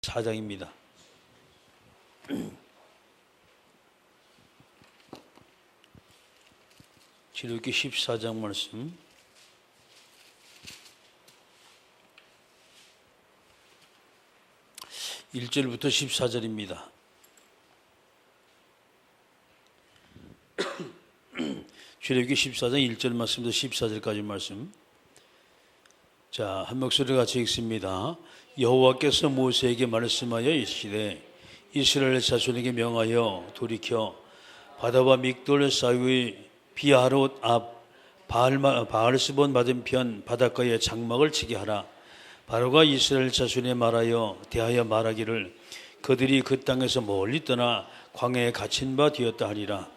14장입니다. 출애굽기 14장 말씀. (1절부터) 14절입니다. 출애굽기 14장 1절 말씀부터 14절까지 말씀. 자, 한 목소리 같이 읽습니다. 여호와께서 모세에게 말씀하여 이르시되 이스라엘 자손에게 명하여 돌이켜 바다와 믹돌 사이의 비하롯 앞 바알스본 맞은편 바닷가에 장막을 치게 하라. 바로가 이스라엘 자손에 말하여 대하여 말하기를 그들이 그 땅에서 멀리 떠나 광야에 갇힌 바 되었다 하리라.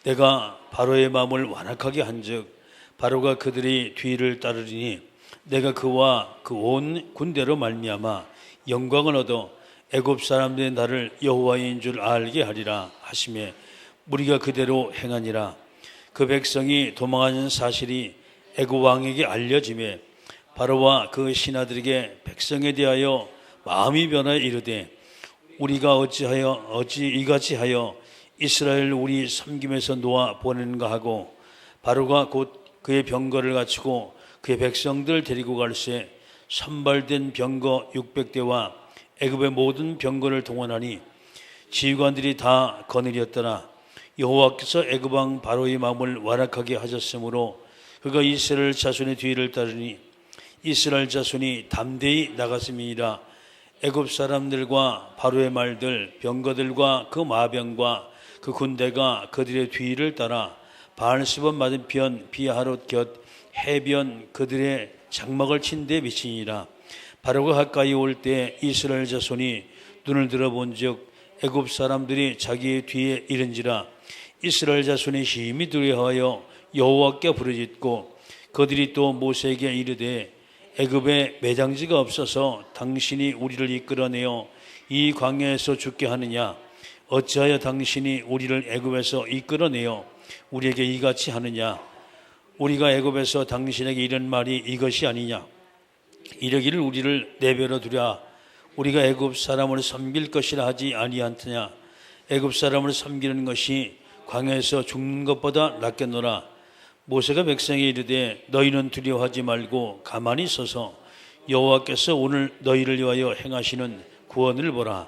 내가 바로의 마음을 완악하게 한즉 바로가 그들이 뒤를 따르리니 내가 그와 그 온 군대로 말미암아 영광을 얻어 애굽 사람들의 나를 여호와인 줄 알게 하리라 하시매 우리가 그대로 행하니라. 그 백성이 도망하는 사실이 애굽 왕에게 알려지매 바로와 그 신하들에게 백성에 대하여 마음이 변하여 이르되 우리가 어찌 이같이 하여 이스라엘 우리 섬김에서 놓아 보내는가 하고 바로가 곧 그의 병거를 갖추고 그의 백성들 데리고 갈새 선발된 병거 600대와 애굽의 모든 병거를 동원하니 지휘관들이 다 거느렸더라. 여호와께서 애굽 왕 바로의 마음을 완악하게 하셨으므로 그가 이스라엘 자손의 뒤를 따르니 이스라엘 자손이 담대히 나갔음이니라. 애굽 사람들과 바로의 말들 병거들과 그 마병과 그 군대가 그들의 뒤를 따라 바알스본 맞은편 비하롯 곁 해변 그들의 장막을 친 데 미치니라. 바로가 가까이 올 때 이스라엘 자손이 눈을 들어본즉 애굽 사람들이 자기의 뒤에 이른지라. 이스라엘 자손이 심히 두려워하여 여호와께 부르짖고 그들이 또 모세에게 이르되 애굽에 매장지가 없어서 당신이 우리를 이끌어내어 이 광야에서 죽게 하느냐. 어찌하여 당신이 우리를 애굽에서 이끌어내어 우리에게 이같이 하느냐. 우리가 애굽에서 당신에게 이런 말이 이것이 아니냐. 이르기를 우리를 내버려 두랴. 우리가 애굽 사람을 섬길 것이라 하지 아니한테냐. 애굽 사람을 섬기는 것이 광야에서 죽는 것보다 낫겠노라. 모세가 백성에 이르되 너희는 두려워하지 말고 가만히 서서 여호와께서 오늘 너희를 위하여 행하시는 구원을 보라.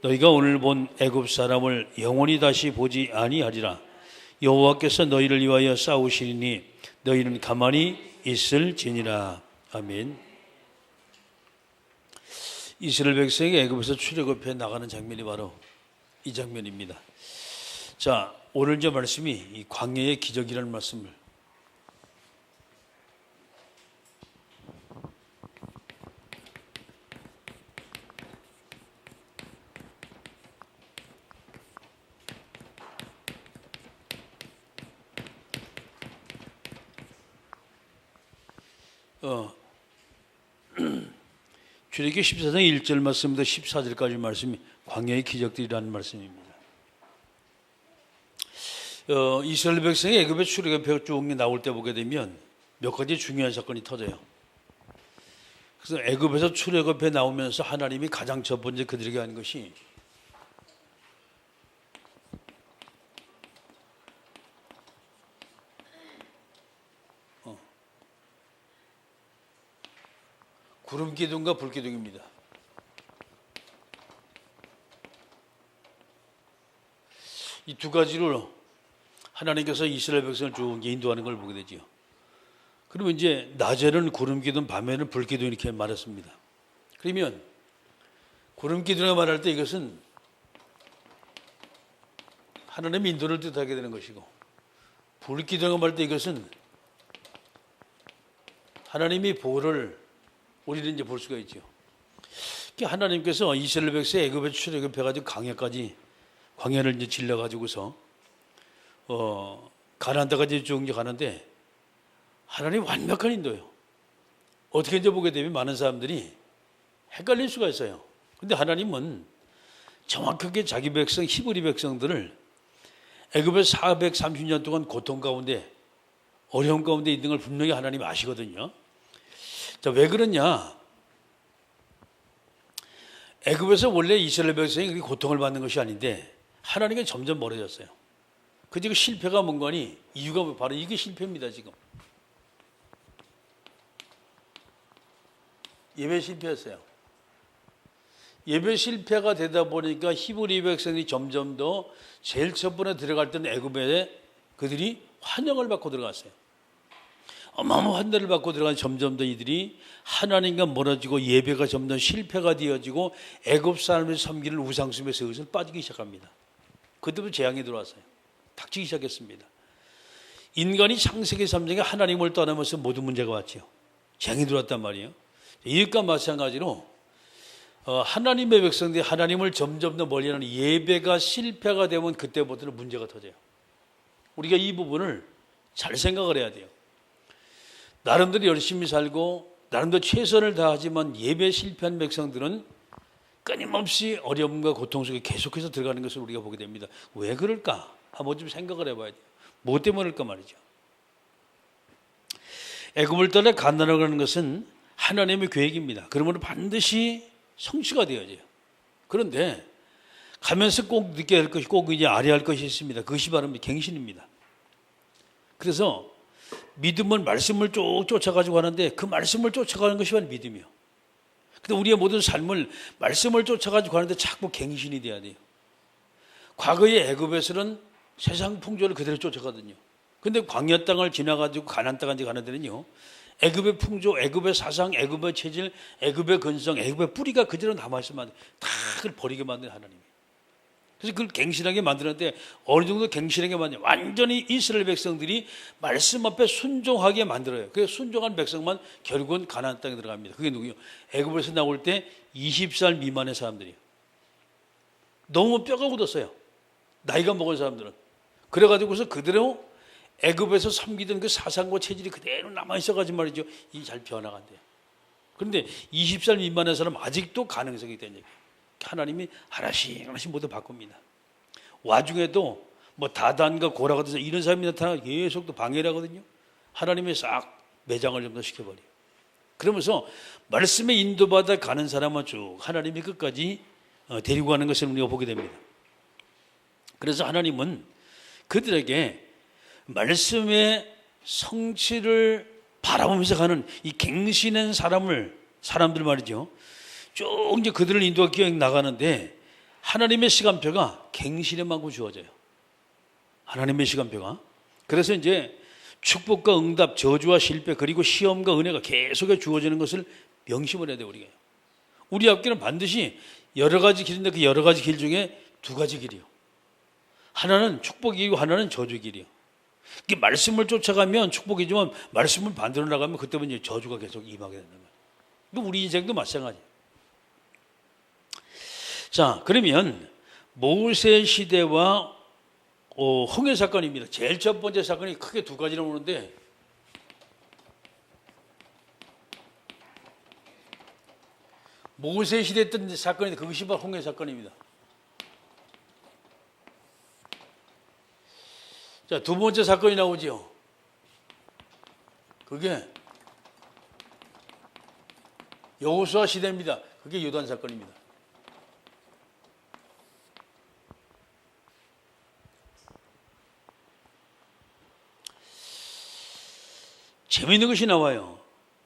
너희가 오늘 본 애굽 사람을 영원히 다시 보지 아니하리라. 여호와께서 너희를 위하여 싸우시리니 너희는 가만히 있을지니라. 아멘. 이스라엘 백성이 애굽에서 출애굽해 나가는 장면이 바로 이 장면입니다. 자, 오늘 저 말씀이 이 광야의 기적이라는 말씀을 출애굽기 14장 1절 말씀부터 14절까지 말씀이 광야의 기적들이라는 말씀입니다. 이스라엘 백성이 애굽에 출애굽해 쭉 나올 때 보게 되면 몇 가지 중요한 사건이 터져요. 그래서 애굽에서 출애굽해 나오면서 하나님이 가장 첫 번째 그들에게 하는 것이 구름 기둥과 불 기둥입니다. 이 두 가지로 하나님께서 이스라엘 백성을 쭉 인도하는 걸 보게 되죠. 그러면 이제 낮에는 구름 기둥, 밤에는 불 기둥 이렇게 말했습니다. 그러면 구름 기둥을 말할 때 이것은 하나님의 인도를 뜻하게 되는 것이고, 불 기둥을 말할 때 이것은 하나님의 보호를 우리는 이제 볼 수가 있죠. 하나님께서 이스라엘 백성 애굽에 출애굽해가지고 광야를 이제 질러가지고서 가나안 땅까지 쭉 가는데 하나님 완벽한 인도예요. 어떻게 이제 보게 되면 많은 사람들이 헷갈릴 수가 있어요. 근데 하나님은 정확하게 자기 백성 히브리 백성들을 애굽에 430년 동안 고통 가운데 어려움 가운데 있는 걸 분명히 하나님이 아시거든요. 자, 왜 그러냐? 애굽에서 원래 이스라엘 백성이 그렇게 고통을 받는 것이 아닌데 하나님과 점점 멀어졌어요. 그 지금 실패가 뭔가니 이유가 바로 이게 실패입니다. 지금 예배 실패했어요. 예배 실패가 되다 보니까 히브리 백성이 점점 더 제일 첫 번에 들어갈 때는 애굽에 그들이 환영을 받고 들어갔어요. 어마어마한 환대를 받고 들어간 점점 더 이들이 하나님과 멀어지고 예배가 점점 실패가 되어지고 애굽 사람들이 섬기는 우상숭배 세상에 빠지기 시작합니다. 그때부터 재앙이 들어왔어요. 닥치기 시작했습니다. 인간이 창세기 3장에 하나님을 떠나면서 모든 문제가 왔죠. 재앙이 들어왔단 말이에요. 이것과 마찬가지로 하나님의 백성들이 하나님을 점점 더 멀리하는 예배가 실패가 되면 그때부터는 문제가 터져요. 우리가 이 부분을 잘 생각을 해야 돼요. 나름대로 열심히 살고 나름대로 최선을 다하지만 예배 실패한 백성들은 끊임없이 어려움과 고통 속에 계속해서 들어가는 것을 우리가 보게 됩니다. 왜 그럴까? 한번 좀 생각을 해봐야 돼요. 뭐 때문일까 말이죠. 애굽을 떠나 가나안으로 가는 것은 하나님의 계획입니다. 그러므로 반드시 성취가 되어져요. 그런데 가면서 꼭 느껴야 할 것이 꼭 이제 알아야 할 것이 있습니다. 그것이 바로 갱신입니다. 그래서 믿음은 말씀을 쭉 쫓아가지고 하는데 그 말씀을 쫓아가는 것이 바로 믿음이요. 근데 우리의 모든 삶을 말씀을 쫓아가지고 하는데 자꾸 갱신이 돼야 돼요. 과거의 애굽에서는 세상 풍조를 그대로 쫓아가거든요. 근데 광야 땅을 지나가지고 가나안 땅까지 가는 데는요. 애굽의 풍조, 애굽의 사상, 애굽의 체질, 애굽의 근성, 애굽의 뿌리가 그대로 남아있으면 다 그걸 버리게 만드는 하나님이에요. 그래서 그걸 갱신하게 만드는데 어느 정도 갱신하게 만드냐. 완전히 이스라엘 백성들이 말씀 앞에 순종하게 만들어요. 그래서 순종한 백성만 결국은 가나안 땅에 들어갑니다. 그게 누구요? 애굽에서 나올 때 20살 미만의 사람들이에요. 너무 뼈가 굳었어요. 나이가 먹은 사람들은. 그래가지고서 그대로 애굽에서 섬기던 그 사상과 체질이 그대로 남아있어가지고 말이죠. 이 잘 변화간대요. 그런데 20살 미만의 사람은 아직도 가능성이 있다는 얘기예요. 하나님이 하나씩 모두 바꿉니다. 와중에도 뭐 다단과 고라 같은 이런 사람이 나타나 계속 또 방해를 하거든요. 하나님이 싹 매장을 좀 더 시켜버려요. 그러면서 말씀에 인도받아 가는 사람은 쭉 하나님이 끝까지 데리고 가는 것을 우리가 보게 됩니다. 그래서 하나님은 그들에게 말씀의 성취를 바라보면서 가는 이 갱신한 사람들 말이죠. 쭉 이제 그들을 인도하기 나가는데 하나님의 시간표가 갱신에만큼 주어져요. 하나님의 시간표가. 그래서 이제 축복과 응답, 저주와 실패, 그리고 시험과 은혜가 계속해 주어지는 것을 명심을 해야 돼요, 우리가. 우리 앞길은 반드시 여러 가지 길인데 그 여러 가지 길 중에 두 가지 길이요. 하나는 축복이고 하나는 저주 길이요. 말씀을 쫓아가면 축복이지만 말씀을 반대로 나가면 그때부터 이제 저주가 계속 임하게 된다는 거예요. 우리 인생도 마찬가지예요. 자, 그러면 모세 시대와 홍해 사건입니다. 제일 첫 번째 사건이 크게 두 가지로 오는데 모세 시대 때 사건인데 그것이 바로 홍해 사건입니다. 자, 두 번째 사건이 나오죠. 그게 여호수아 시대입니다. 그게 요단 사건입니다. 재미있는 것이 나와요.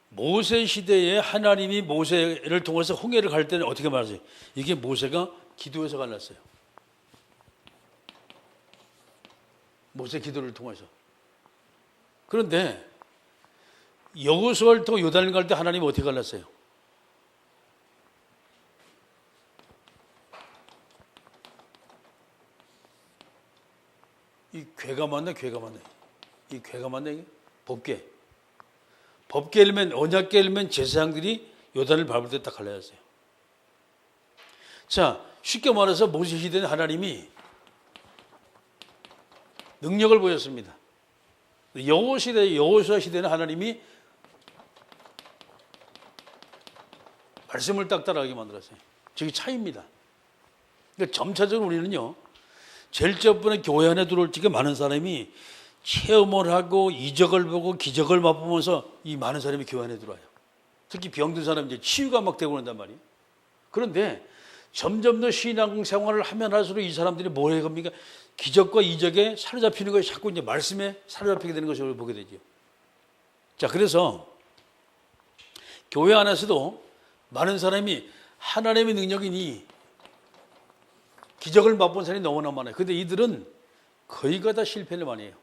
모세 시대에 하나님이 모세를 통해서 홍해를 갈 때는 어떻게 말하세요? 이게 모세가 기도해서 갈랐어요. 모세 기도를 통해서. 그런데 여호수아를 통해 요단을 갈 때 하나님이 어떻게 갈랐어요? 이 괴가 맞네, 괴가 맞네. 이 괴가 맞네, 이게? 법궤. 법궤를 언약궤를 맨 제사장들이 요단을 밟을 때 딱 갈라졌어요. 자, 쉽게 말해서 모세 시대는 하나님이 능력을 보였습니다. 여호수아 시대는 하나님이 말씀을 딱 따라가게 만들었어요. 저게 차이입니다. 그러니까 점차적으로 우리는요, 제일 첫 번에 교회 안에 들어올 적에 많은 사람이 체험을 하고 이적을 보고 기적을 맛보면서 이 많은 사람이 교회 안에 들어와요. 특히 병든 사람 이제 치유가 막 되고 그런단 말이에요. 그런데 점점 더 신앙생활을 하면 할수록 이 사람들이 뭘 해 겁니까? 기적과 이적에 사로잡히는 것이 자꾸 이제 말씀에 사로잡히게 되는 것을 보게 되죠. 자, 그래서 교회 안에서도 많은 사람이 하나님의 능력이니 기적을 맛본 사람이 너무나 많아요. 근데 이들은 거의가 다 실패를 많이 해요.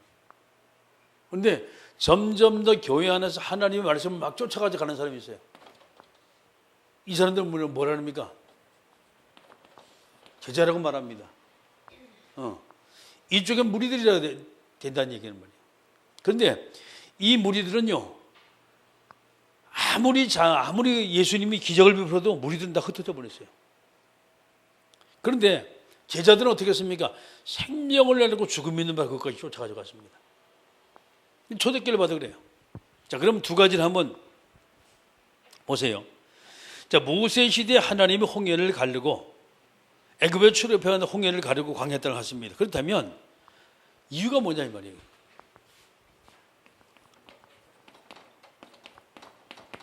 그런데 점점 더 교회 안에서 하나님의 말씀을 막 쫓아가지고 가는 사람이 있어요. 이 사람들은 뭐라 합니까? 제자라고 말합니다. 이쪽엔 무리들이라 된다는 얘기는 말이에요. 그런데 이 무리들은요, 아무리 예수님이 기적을 베풀어도 무리들은 다 흩어져 버렸어요. 그런데 제자들은 어떻게 했습니까? 생명을 내놓고 죽음 있는 바 그것까지 쫓아가지고 갔습니다. 초대교를 받아 그래요. 자, 그럼 두 가지를 한번 보세요. 자, 모세 시대에 하나님이 홍해를 가르고 애굽에 출애굽한 홍해를 가르고 광야 땅을 갔습니다. 그렇다면 이유가 뭐냐 이 말이에요.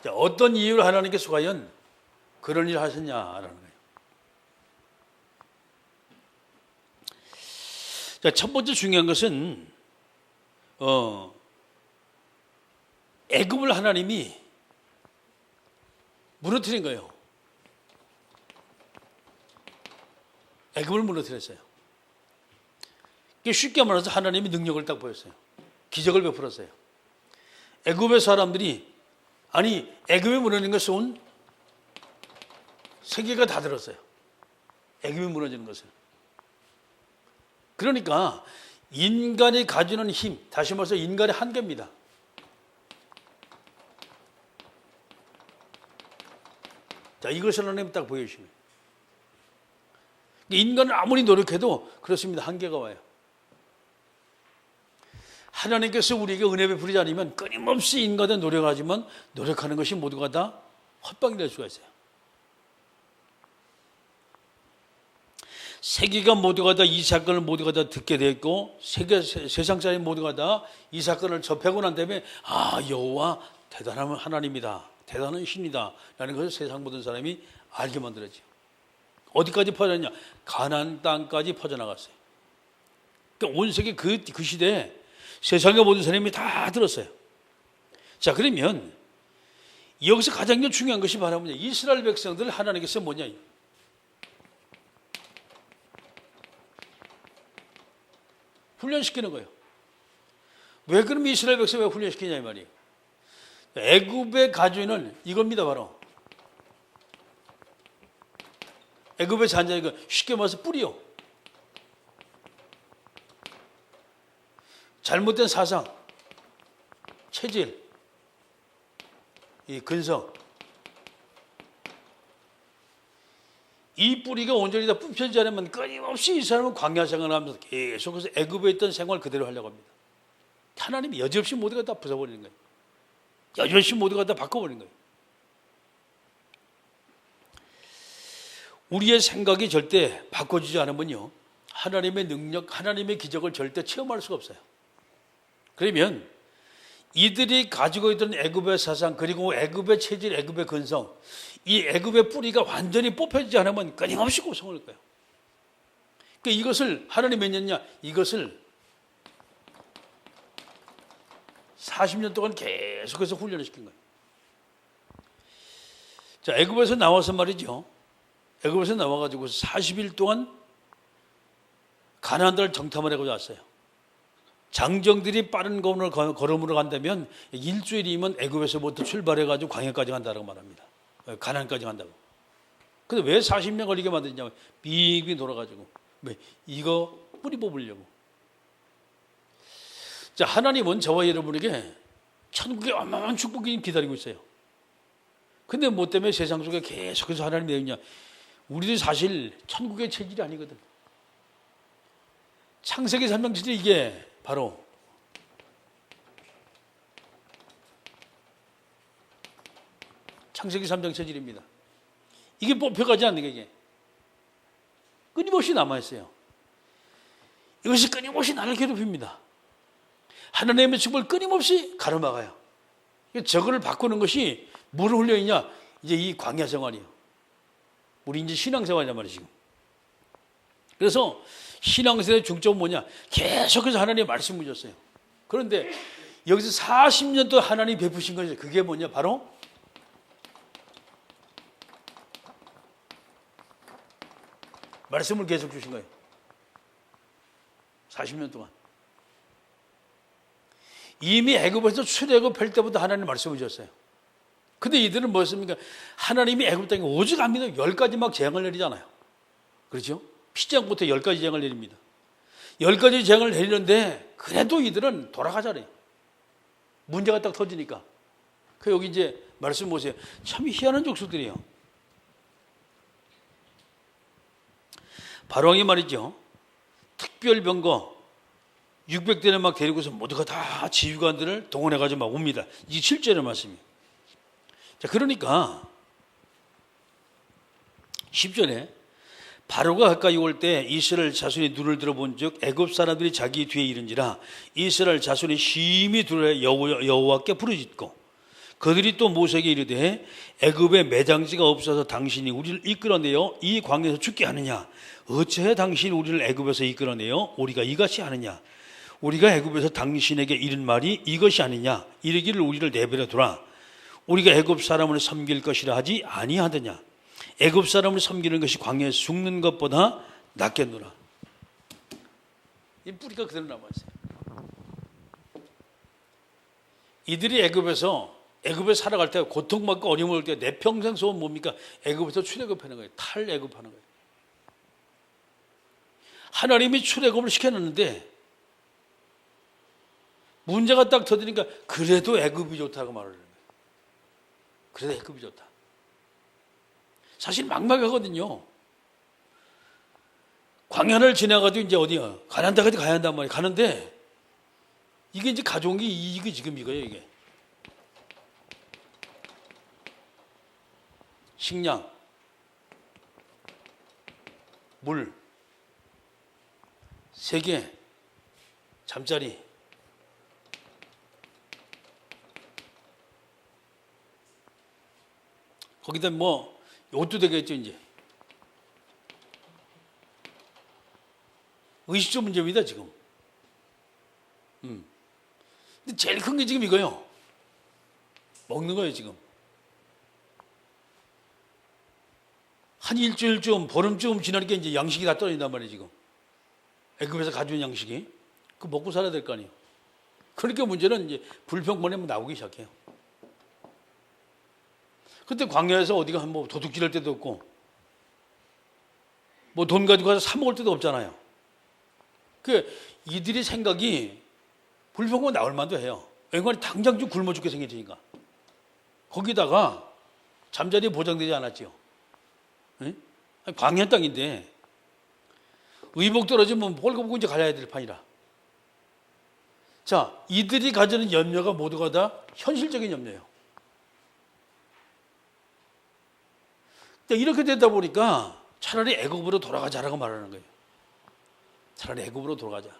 자, 어떤 이유로 하나님께서 과연 그런 일을 하셨냐라는 거예요. 자, 첫 번째 중요한 것은 애굽을 하나님이 무너뜨린 거예요. 애굽을 무너뜨렸어요. 쉽게 말해서 하나님이 능력을 딱 보였어요. 기적을 베풀었어요. 애굽의 사람들이 애굽에 무너지는 것을 온 세계가 다 들었어요. 애굽이 무너지는 것을. 그러니까 인간이 가지는 힘, 다시 말해서 인간의 한계입니다. 자, 이것을 하나님 딱 보여주시면 인간은 아무리 노력해도 그렇습니다. 한계가 와요. 하나님께서 우리에게 은혜 베풀지 않으면 끊임없이 인간은 노력하지만 노력하는 것이 모두가 다 헛방이 될 수가 있어요. 세계가 모두가 다 이 사건을 모두가 다 듣게 됐고 세상 사람이 모두가 다 이 사건을 접하고 난 다음에 여호와 대단한 하나님이다. 대단한 신이다. 라는 것을 세상 모든 사람이 알게 만들었죠. 어디까지 퍼졌냐? 가나안 땅까지 퍼져나갔어요. 그러니까 온 세계 그 시대에 세상의 모든 사람이 다 들었어요. 자, 그러면 여기서 가장 중요한 것이 바로 뭐냐? 이스라엘 백성들 하나님께서 뭐냐? 훈련시키는 거예요. 왜 그럼 이스라엘 백성 왜 훈련시키냐 이 말이에요. 애굽의 가주인은 이겁니다. 바로 애굽의 잔자, 이거 쉽게 말해서 뿌리요. 잘못된 사상, 체질, 이 근성, 이 뿌리가 온전히 다 뽑혀지지 않으면 끊임없이 이 사람은 광야 생활을 하면서 계속해서 애굽에 있던 생활 그대로 하려고 합니다. 하나님이 여지없이 모두가 다 부숴버리는 거예요. 여지없이 모두가 다 바꿔버리는 거예요. 우리의 생각이 절대 바꿔지지 않으면요, 하나님의 능력, 하나님의 기적을 절대 체험할 수가 없어요. 그러면 이들이 가지고 있던 애굽의 사상, 그리고 애굽의 체질, 애굽의 근성, 이 애굽의 뿌리가 완전히 뽑혀지지 않으면 끊임없이 고생할 거예요. 그러니까 이것을 하나님이 몇 년이냐? 이것을 40년 동안 계속해서 훈련을 시킨 거예요. 자, 애굽에서 나와서 말이죠. 애굽에서 나와가지고 40일 동안 가나안 땅을 정탐을 해가지고 왔어요. 장정들이 빠른 걸음으로 간다면 일주일이면 애굽에서부터 출발해가지고 광야까지 간다고 말합니다. 가나안까지 간다고. 근데 왜 40년 걸리게 만드냐면 빙빙 돌아가지고 왜? 이거 뿌리 뽑으려고. 자, 하나님은 저와 여러분에게 천국의 어마어마한 축복이 기다리고 있어요. 근데 뭐 때문에 세상 속에 계속해서 하나님이 내느냐? 우리도 사실 천국의 체질이 아니거든. 창세기 3장 7절 이게 바로 창세기 3장 7절입니다. 이게 뽑혀가지 않는 게 이게 끊임없이 남아있어요. 이것이 끊임없이 나를 괴롭힙니다. 하나님의 축복을 끊임없이 가로막아요. 저거를 바꾸는 것이 무슨 훈련이냐? 이제 이 광야 생활이에요. 우리 이제 신앙생활이란 말이에요, 지금. 그래서 신앙생활의 중점은 뭐냐? 계속해서 하나님의 말씀을 주셨어요. 그런데 여기서 40년 동안 하나님이 베푸신 것이 그게 뭐냐? 바로 말씀을 계속 주신 거예요. 40년 동안. 이미 애굽에서 출애굽할 때부터 하나님 말씀을 주셨어요. 근데 이들은 뭐였습니까? 하나님이 애굽 땅에 오직 안 믿어 10가지 막 재앙을 내리잖아요. 그렇죠? 피지 않고 10가지 재앙을 내립니다. 10가지 재앙을 내리는데 그래도 이들은 돌아가잖아요. 문제가 딱 터지니까. 그 여기 이제 말씀 보세요. 참 희한한 족속들이에요. 바로왕이 말이죠. 특별병거 600대를 막 데리고서 모두가 다 지휘관들을 동원해가지고 막 옵니다. 이게 7절의 말씀이에요. 자, 그러니까 10절에 바로가 가까이 올 때 이스라엘 자손이 눈을 들어본 즉 애굽 사람들이 자기 뒤에 이른지라 이스라엘 자손이 심히 두려워 여호와께 부르짖고 그들이 또 모세에게 이르되 애굽에 매장지가 없어서 당신이 우리를 이끌어내어 이 광야에서 죽게 하느냐 어찌해 당신이 우리를 애굽에서 이끌어내어 우리가 이같이 하느냐 우리가 애굽에서 당신에게 이른 말이 이것이 아니냐 이르기를 우리를 내버려 두라 우리가 애굽 사람을 섬길 것이라 하지 아니하더냐 애굽 사람을 섬기는 것이 광야에서 죽는 것보다 낫겠노라. 이 뿌리가 그대로 남아있어요. 이들이 애굽에 살아갈 때 고통받고 어려움을 올 때 내 평생 소원 뭡니까? 애굽에서 출애굽하는 거예요. 탈애굽하는 거예요. 하나님이 출애굽을 시켜놨는데 문제가 딱 터지니까 그래도 애굽이 좋다고 말을 해요. 그래도 애굽이 좋다. 사실 막막하거든요. 광야를 지나가지고 이제 어디야? 가나안 땅까지 가야 한단 말이에요. 가는데 이게 이제 가져온 게 이게 지금 이거예요, 이게. 식량, 물, 세계, 잠자리. 거기다 뭐 옷도 되겠죠, 이제. 의식주 문제입니다, 지금. 근데 제일 큰 게 지금 이거예요. 먹는 거예요, 지금. 한 일주일쯤, 보름쯤 지나니까 이제 양식이 다 떨어진단 말이에요, 지금. 애굽에서 가져온 양식이. 그 먹고 살아야 될 거 아니에요. 그러니까 문제는 이제 불평번에 나오기 시작해요. 그때 광야에서 어디가 뭐 도둑질할 때도 없고, 뭐 돈 가지고 가서 사 먹을 때도 없잖아요. 그 이들의 생각이 불평번 나올 만도 해요. 왜냐면 당장 좀 굶어 죽게 생기니까. 거기다가 잠자리 보장되지 않았죠. 네? 광야 땅인데 의복 떨어지면 뭘 입고 이제 가야 될 판이라. 자, 이들이 가지는 염려가 모두가 다 현실적인 염려예요. 이렇게 되다 보니까 차라리 애굽으로 돌아가자라고 말하는 거예요. 차라리 애굽으로 돌아가자.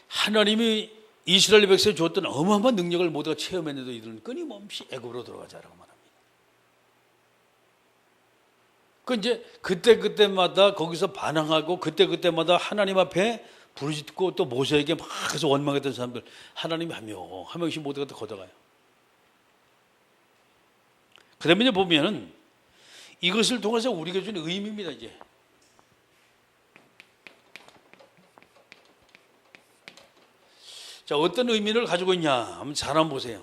하나님이 이스라엘 백성에 주었던 어마어마한 능력을 모두가 체험했는데도 이들은 끊임없이 애굽으로 돌아가자라고 말합니다. 그 이제 그때마다 거기서 반항하고 그때마다 하나님 앞에 부르짖고 또 모세에게 막 해서 원망했던 사람들 하나님이 한 명씩 모두가 다 걷어가요. 그다음에 이제 보면은 이것을 통해서 우리가 주는 의미입니다, 이제. 자, 어떤 의미를 가지고 있냐? 한번 잘 한번 보세요.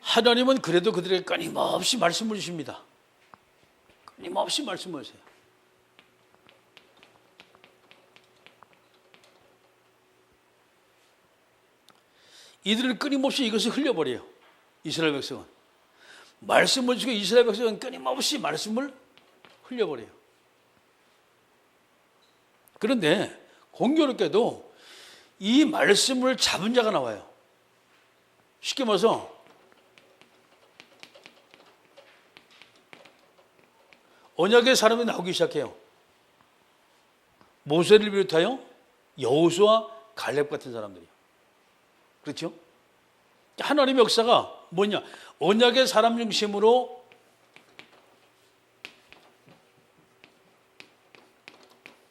하나님은 그래도 그들에게 끊임없이 말씀을 주십니다. 끊임없이 말씀을 주세요. 이들은 끊임없이 이것을 흘려버려요. 이스라엘 백성은. 말씀을 주고 이스라엘 백성은 끊임없이 말씀을 흘려버려요. 그런데 공교롭게도 이 말씀을 잡은 자가 나와요. 쉽게 말해서 언약의 사람이 나오기 시작해요. 모세를 비롯하여 여호수아, 갈렙 같은 사람들이요. 그렇죠? 하나님의 역사가 뭐냐? 언약의 사람 중심으로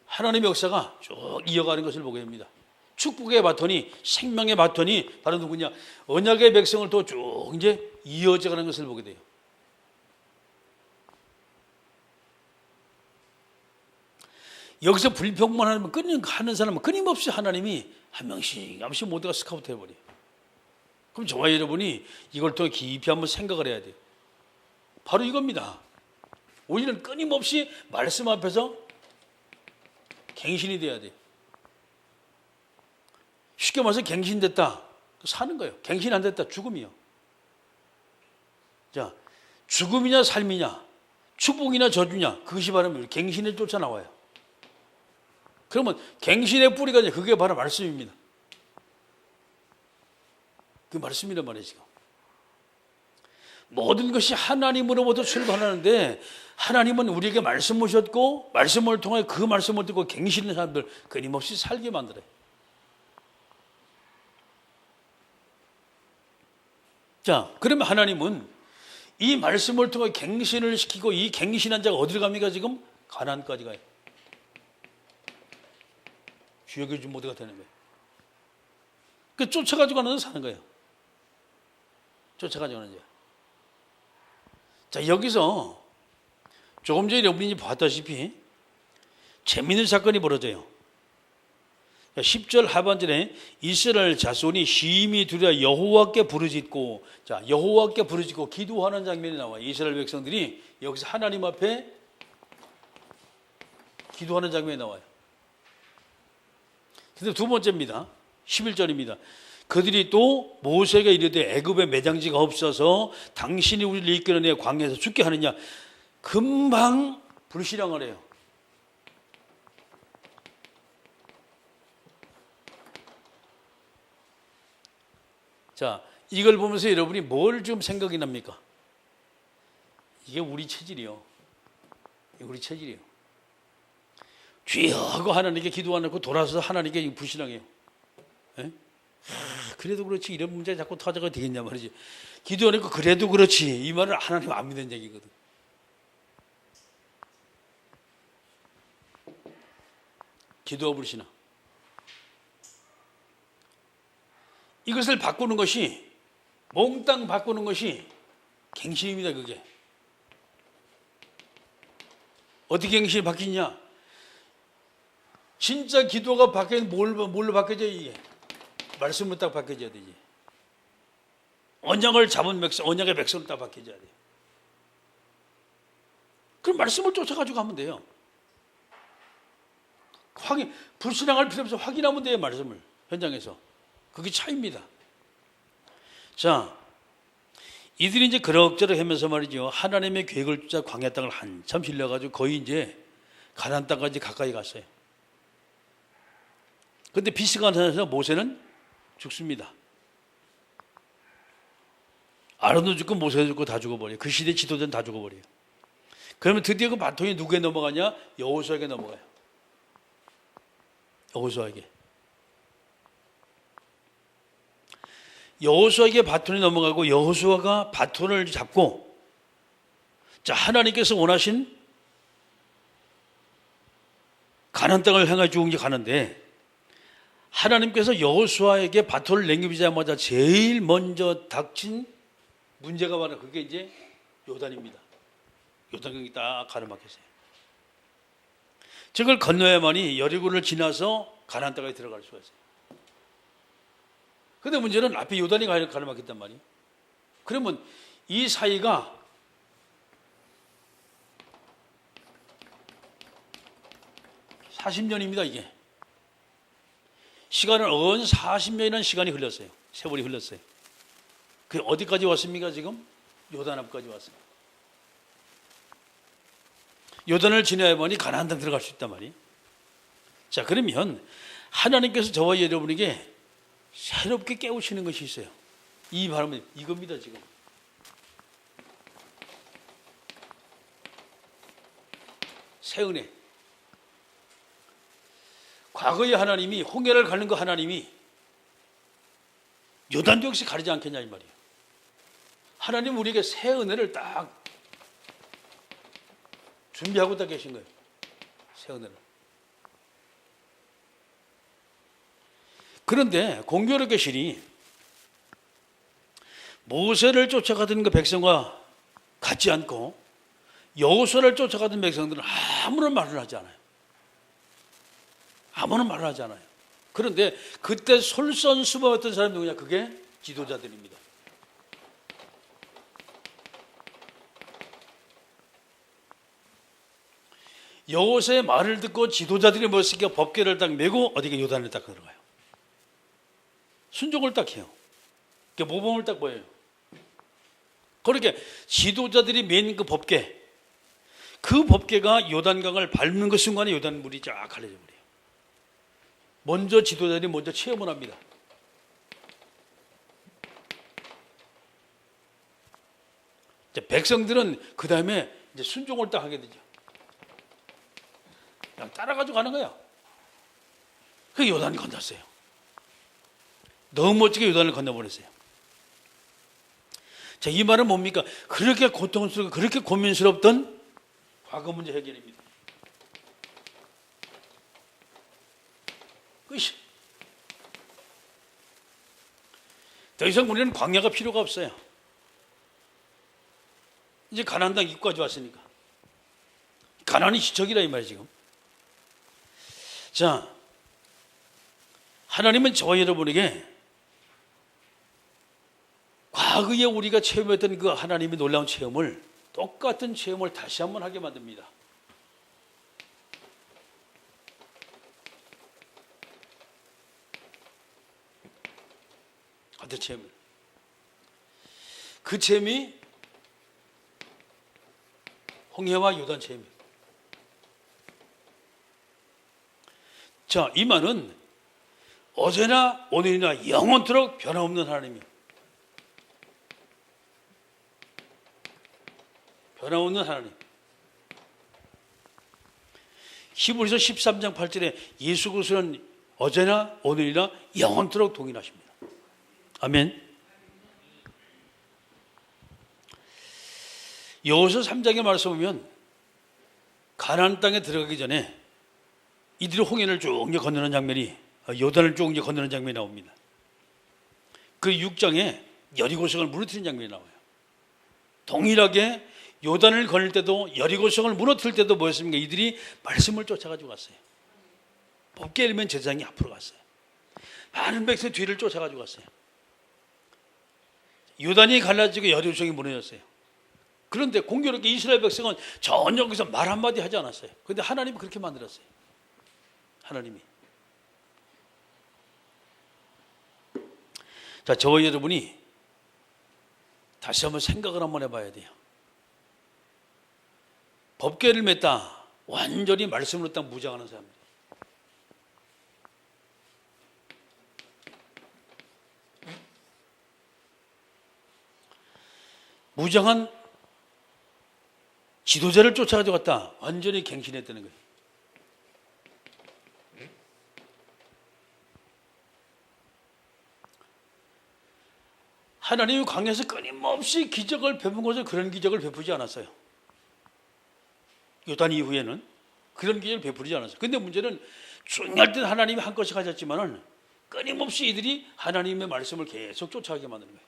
하나님의 역사가 쭉 이어가는 것을 보게 됩니다. 축복의 바톤이, 생명의 바톤이 바로 누구냐? 언약의 백성을 또 쭉 이제 이어져가는 것을 보게 돼요. 여기서 불평만 하는 사람은 끊임없이 하나님이 한 명씩 모두가 스카우트 해버려요. 그럼 저와 여러분이 이걸 또 깊이 한번 생각을 해야 돼요. 바로 이겁니다. 우리는 끊임없이 말씀 앞에서 갱신이 돼야 돼요. 쉽게 말해서 갱신됐다, 사는 거예요. 갱신 안 됐다, 죽음이요. 자, 죽음이냐 삶이냐, 축복이냐 저주냐, 그것이 바로 갱신에 쫓아 나와요. 그러면 갱신의 뿌리가 이제 그게 바로 말씀입니다. 그 말씀이란 말이에요. 지금 모든 것이 하나님으로부터 출발하는데 하나님은 우리에게 말씀 오셨고 말씀을 통해 그 말씀을 듣고 갱신하는 사람들 끊임없이 살게 만들어요. 자, 그러면 하나님은 이 말씀을 통해 갱신을 시키고 이 갱신한 자가 어디로 갑니까? 지금 가나안까지 가요. 주역의 주 모두가 되는 거예요. 그 쫓아가지고 가는 사는 거예요. 쫓아가지고 가는 거예요. 자, 여기서 조금 전에 여러분이 봤다시피 재미있는 사건이 벌어져요. 10절 하반절에 이스라엘 자손이 심히 두려워 여호와께 부르짖고, 자, 여호와께 부르짖고 기도하는 장면이 나와요. 이스라엘 백성들이 여기서 하나님 앞에 기도하는 장면이 나와요. 근데 두 번째입니다. 11절입니다. 그들이 또 모세에게 이르되 애굽에 매장지가 없어서 당신이 우리를 이끌어내 광야에서 죽게 하느냐. 금방 불신앙을 해요. 자, 이걸 보면서 여러분이 뭘 좀 생각이 납니까? 이게 우리 체질이요. 우리 체질이요. 주여 하고 하나님께 기도 안 하고 돌아서 하나님께 불신앙해요. 에? 그래도 그렇지 이런 문제 자꾸 터져가 되겠냐 말이지. 기도 안 하고 그래도 그렇지 이 말은 하나님 안 믿는 얘기거든. 기도와 불신앙. 이것을 바꾸는 것이, 몽땅 바꾸는 것이 갱신입니다. 그게 어떻게 갱신이 바뀌냐? 진짜 기도가 바뀌면 뭘로 바뀌어져요? 이게 말씀으로 딱 바뀌어져야 되지. 언약을 잡은 백성, 언약의 백성으로 딱 바뀌어져야 돼요. 그럼 말씀을 쫓아가지고 가면 돼요. 불신앙할 필요 없어. 확인하면 돼요. 말씀을 현장에서. 그게 차이입니다. 자, 이들이 이제 그럭저럭 하면서 말이죠. 하나님의 계획을 쫓아 광야 땅을 한참 질려가지고 거의 이제 가나안 땅까지 가까이 갔어요. 근데 비스가 나서 모세는 죽습니다. 아론도 죽고 모세도 죽고 다 죽어버려요. 그 시대 지도자는 다 죽어버려요. 그러면 드디어 그 바통이 누구에 넘어가냐? 여호수아에게 넘어가요. 여호수아에게. 여호수아에게 바톤이 넘어가고 여호수아가 바톤을 잡고, 자, 하나님께서 원하신 가나안 땅을 향해 쭉 가는데 하나님께서 여호수아에게 바톤을 넘기자마자 제일 먼저 닥친 문제가 바로 그게 이제 요단입니다. 요단강이 딱 가로막혔어요. 저걸 건너야만이 여리고를 지나서 가나안 땅에 들어갈 수가 있어요. 근데 문제는 앞에 요단이 가로막혔단 말이에요. 그러면 이 사이가 40년입니다, 이게. 시간을 40년이라는 시간이 흘렀어요. 세월이 흘렀어요. 그 어디까지 왔습니까, 지금? 요단 앞까지 왔어요. 요단을 지나야만이 가나안 땅 들어갈 수 있단 말이에요. 자, 그러면 하나님께서 저와 여러분에게 새롭게 깨우치는 것이 있어요. 이 바람은 이겁니다, 지금. 새 은혜. 과거의 하나님이 홍해를 가는 그 하나님이 요단도 역시 가리지 않겠냐 이 말이에요. 하나님 우리에게 새 은혜를 딱 준비하고 딱 계신 거예요. 새 은혜를. 그런데 공교롭게 계시니 모세를 쫓아가던 그 백성과 같지 않고 여호수아를 쫓아가던 백성들은 아무런 말을 하지 않아요. 아무런 말을 하지 않아요. 그런데 그때 솔선수범했던 사람이 누구냐? 그게 지도자들입니다. 여호수아의 말을 듣고 지도자들이 뭐였을까? 법궤를 딱 메고 어디가 요단을 딱 들어가요. 순종을 딱 해요. 모범을 딱 보여요. 그렇게 지도자들이 맨 그 법궤, 그 법궤가 요단강을 밟는 그 순간에 요단물이 쫙 갈라져 버려요. 먼저 지도자들이 먼저 체험을 합니다. 이제 백성들은 그 다음에 이제 순종을 딱 하게 되죠. 그냥 따라가지고 가는 거야. 그 요단을 건넜어요. 너무 멋지게 요단을 건너버렸어요. 자, 이 말은 뭡니까? 그렇게 고통스럽고 그렇게 고민스럽던 과거 문제 해결입니다. 끝이. 더 이상 우리는 광야가 필요가 없어요. 이제 가나안 땅 입구까지 왔으니까. 가나안이 시적이라 이 말이에요 지금. 자, 하나님은 저와 여러분에게 과거에 우리가 체험했던 그 하나님의 놀라운 체험을, 똑같은 체험을 다시 한번 하게 만듭니다. 어떤 체험을? 그 체험이 홍해와 요단 체험이에요. 자, 이 말은 어제나 오늘이나 영원토록 변함없는 하나님이에요. 변함없는 하나님. 히브리서 13장 8절에 예수 그리스도는 어제나 오늘이나 영원토록 동일하십니다. 아멘. 여호수아 3장의 말씀 보면 가나안 땅에 들어가기 전에 이들이 홍해를 쭉 건너는 장면이, 요단을 쭉 건너는 장면이 나옵니다. 그 6장에 여리고성을 무너뜨리는 장면이 나와요. 동일하게 요단을 건널 때도 여리고성을 무너뜨릴 때도 뭐였습니까? 이들이 말씀을 쫓아가지고 갔어요. 법궤 일면 제사장이 앞으로 갔어요. 많은 백성이 뒤를 쫓아가지고 갔어요. 요단이 갈라지고 여리고성이 무너졌어요. 그런데 공교롭게 이스라엘 백성은 전혀 거기서 말 한마디 하지 않았어요. 그런데 하나님이 그렇게 만들었어요. 하나님이. 자, 저와 여러분이 다시 한번 생각을 한번 해봐야 돼요. 법궤를 맸다. 완전히 말씀으로 딱 무장하는 사람입니다. 무장한 지도자를 쫓아가지고 갔다. 완전히 갱신했다는 거예요. 하나님이 광야에서 끊임없이 기적을 베푼 것은 그런 기적을 베푸지 않았어요. 요단 이후에는 그런 기적을 베푸지 않았어요. 근데 문제는 중요할 때는 하나님이 한 것이 가졌지만은 끊임없이 이들이 하나님의 말씀을 계속 쫓아가게 만드는 거예요.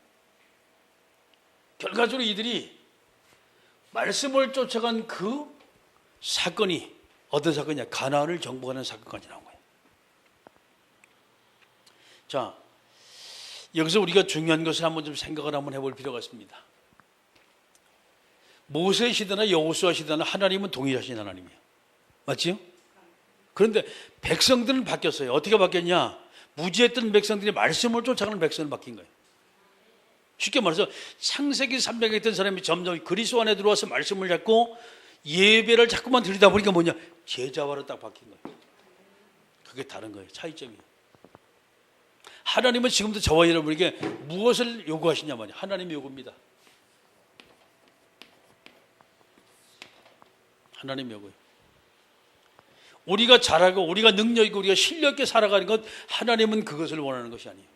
결과적으로 이들이 말씀을 쫓아간 그 사건이 어떤 사건이냐? 가나안을 정복하는 사건까지 나온 거예요. 자, 여기서 우리가 중요한 것을 한번 좀 생각을 한번 해볼 필요가 있습니다. 모세 시대나 여호수아 시대나 하나님은 동일하신 하나님이에요. 맞지요? 그런데 백성들은 바뀌었어요. 어떻게 바뀌었냐? 무지했던 백성들이 말씀을 쫓아가는 백성으로 바뀐 거예요. 쉽게 말해서 창세기 3장에 있던 사람이 점점 그리스도 안에 들어와서 말씀을 잡고 예배를 자꾸만 드리다 보니까 뭐냐? 제자화로 딱 바뀐 거예요. 그게 다른 거예요. 차이점이에요. 하나님은 지금도 저와 여러분에게 무엇을 요구하시냐 말이에요. 하나님이 요구입니다. 하나님 요구예요. 우리가 잘하고 우리가 능력 있고 우리가 실력 있게 살아가는 것, 하나님은 그것을 원하는 것이 아니에요.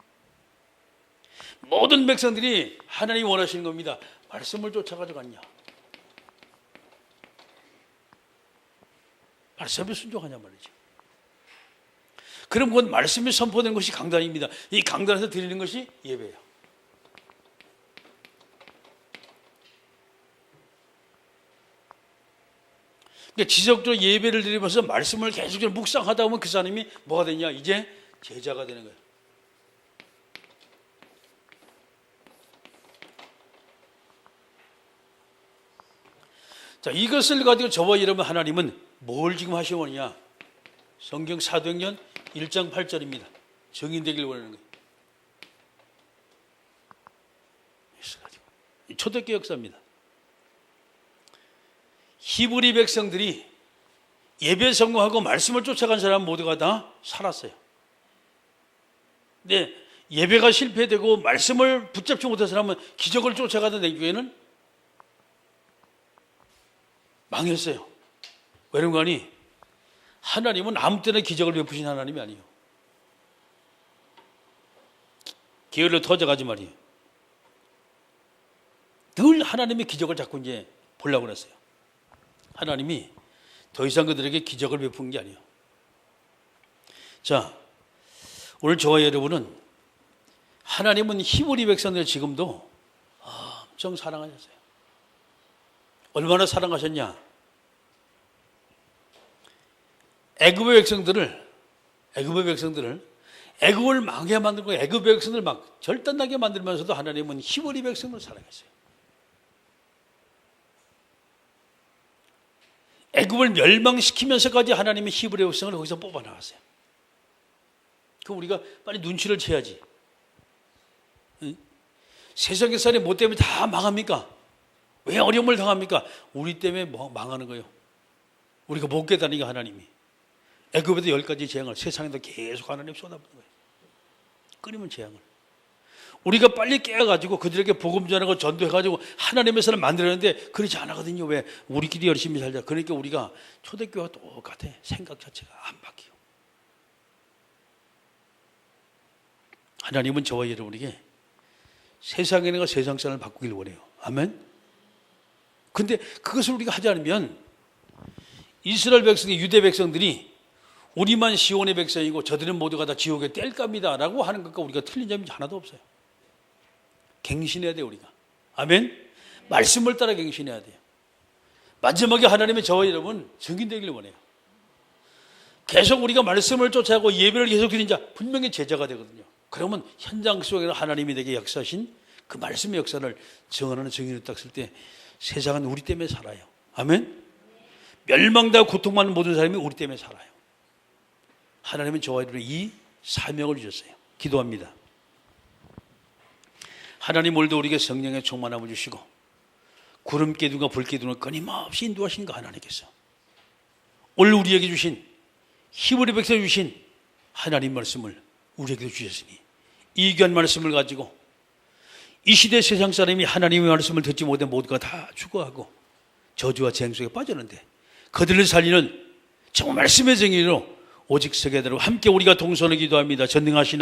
모든 백성들이 하나님이 원하시는 겁니다. 말씀을 쫓아가지고 갔냐? 말씀에 순종하냐 말이죠. 그럼 그건 말씀이 선포된 것이 강단입니다. 이 강단에서 드리는 것이 예배예요. 그러니까 지속적으로 예배를 드리면서 말씀을 계속적으로 묵상하다 보면 그 사람이 뭐가 되냐? 이제 제자가 되는 거예요. 자, 이것을 가지고 저와 여러분 하나님은 뭘 지금 하시느냐? 성경 사도행전 1장 8절입니다. 증인되길 원하는 거예요. 초대교회 역사입니다. 히브리 백성들이 예배 성공하고 말씀을 쫓아간 사람 모두가 다 살았어요. 근데 예배가 실패되고 말씀을 붙잡지 못한 사람은 기적을 쫓아가던 내 교회는 망했어요. 왜냐하니 하나님은 아무 때나 기적을 베푸신 하나님이 아니에요. 게을러 터져가지 말이에요. 늘 하나님의 기적을 자꾸 이제 보려고 그랬어요. 하나님이 더 이상 그들에게 기적을 베푼 게 아니에요. 자, 오늘 저와 여러분은 하나님은 히브리 백성들 지금도 엄청 사랑하셨어요. 얼마나 사랑하셨냐? 애굽의 백성들을 애굽을 망하게 만들고 애굽 백성들 막 절단나게 만들면서도 하나님은 히브리 백성을 사랑했어요. 애굽을 멸망시키면서까지 하나님의 히브리 백성을 거기서 뽑아 나갔어요. 그럼 우리가 빨리 눈치를 채야지. 응? 세상의 사람이 뭐 때문에 다 망합니까? 왜 어려움을 당합니까? 우리 때문에 망하는 거예요. 우리가 못 깨닫으니까 하나님이. 애굽에도 10가지 재앙을 세상에도 계속 하나님 쏟아부는 거예요. 끊이면 재앙을. 우리가 빨리 깨어가지고 그들에게 복음 전하고 전도해가지고 하나님의 사람 만들었는데 그렇지 않거든요. 왜? 우리끼리 열심히 살자. 그러니까 우리가 초대교회가 똑같아. 생각 자체가 안 바뀌어. 하나님은 저와 여러분에게 세상에 있는 세상 사람을 바꾸길 원해요. 아멘? 근데 그것을 우리가 하지 않으면 이스라엘 백성이 유대 백성들이 우리만 시온의 백성이고 저들은 모두가 다 지옥의 뗄감이다 라고 하는 것과 우리가 틀린 점이 하나도 없어요. 갱신해야 돼요, 우리가. 아멘? 말씀을 따라 갱신해야 돼요. 마지막에 하나님의 저와 여러분 증인되기를 원해요. 계속 우리가 말씀을 쫓아가고 예배를 계속 드린 자 분명히 제자가 되거든요. 그러면 현장 속에서 하나님이 되게 역사하신 그 말씀의 역사를 증언하는 증인을 딱 쓸 때 세상은 우리 때문에 살아요. 아멘? 멸망당하고 고통받는 모든 사람이 우리 때문에 살아요. 하나님은 저와 여러분에게 이 사명을 주셨어요. 기도합니다. 하나님 오늘도 우리에게 성령의 충만함을 주시고 구름기둥과 불기둥을 끊임없이 인도하신 하나님께서 오늘 우리에게 주신 히브리 백성 주신 하나님 말씀을 우리에게 주셨으니 이 귀한 말씀을 가지고 이 시대 세상 사람이 하나님의 말씀을 듣지 못해 모두가 다 죽어가고 저주와 재앙 속에 빠졌는데 그들을 살리는 정말 말씀의 정의로 오직 서게대로 함께 우리가 동선을 기도합니다. 전능하신